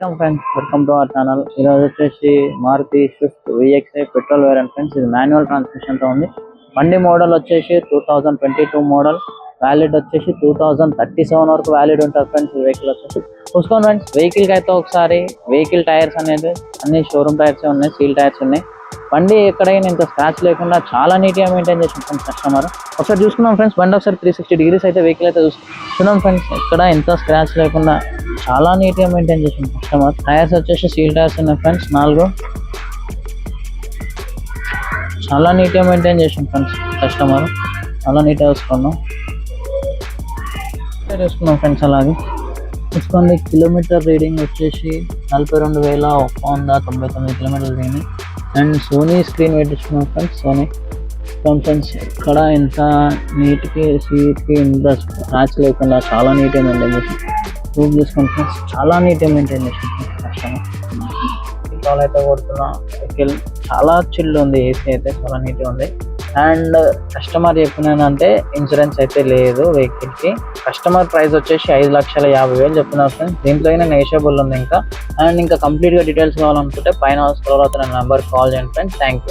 Friends, welcome to our channel. ఈరోజు వచ్చేసి Maruti swift VXi petrol variant friends. ఇది manual transmission తో ఉంది. బండి మోడల్ వచ్చేసి 2022 మోడల్. వ్యాలిడ్ వచ్చేసి 2037 వరకు వ్యాలిడ్ ఉంటుంది ఫ్రెండ్స్. వెహికల్ వచ్చేసి చూసుకోండి ఫ్రెండ్స్. వెహికల్ కి అయితే ఒకసారి వెహికల్ టైర్స్ అనేది అన్ని షోరూమ్ టైర్స్ ఉన్నాయి, సీల్ టైర్స్ ఉన్నాయి. బండి ఎక్కడైనా ఇంత స్క్రాచ్ లేకుండా చాలా నీట్గా మెయింటైన్ చేసిన ఫ్రెండ్స్ కస్టమర్. ఒకసారి చూసుకున్నాం ఫ్రెండ్స్, బండి ఒకసారి 360 డిగ్రీస్ అయితే వెహికల్ అయితే చూస్తున్నాం ఫ్రెండ్స్. ఎక్కడ ఎంత స్క్రాచ్ లేకుండా చాలా నీట్గా మెయింటైన్ చేసిన కస్టమర్. టైర్స్ వచ్చేసి సీల్ టైర్స్ ఉన్నాయి ఫ్రెండ్స్, 4 చాలా నీట్గా మెయింటైన్ చేసిన ఫ్రెండ్స్ కస్టమర్. చాలా నీట్గా చూసుకున్నాం ఫ్రెండ్స్. అలాగే చూసుకోండి, కిలోమీటర్ రీడింగ్ వచ్చేసి 42,199 కిలోమీటర్లు రీడింగ్. అండ్ సోనీ స్క్రీన్ పెట్టించుకున్నాం ఫ్రెండ్స్. సోనీ ఫ్రెండ్స్ ఇక్కడ ఎంత నీట్కి సీట్కి ఇంత స్క్రాచ్ లేకుండా చాలా నీట్గా మెయింటైన్ చేసాం. ప్రూవ్ చేసుకోండి ఫ్రెండ్స్, చాలా నీట్గా మెయింటైన్ చేసాం కస్టమర్. చాలా అయితే కొడుతున్నా, వెహికల్ చాలా చిల్లు ఉంది. ఏసీ అయితే చాలా నీట్గా ఉంది. అండ్ కస్టమర్ చెప్పినానంటే ఇన్సూరెన్స్ అయితే లేదు వెహికల్కి. కస్టమర్ ప్రైస్ వచ్చేసి 5,50,000 చెప్తున్నారు ఫ్రెండ్స్. దీంట్లో అయినా నేషబుల్ ఉంది ఇంకా. అండ్ ఇంకా కంప్లీట్గా డీటెయిల్స్ కావాలనుకుంటే పైన స్క్రోల్ అవుతున్న నెంబర్ కాల్ చేయండి ఫ్రెండ్స్. Thank you.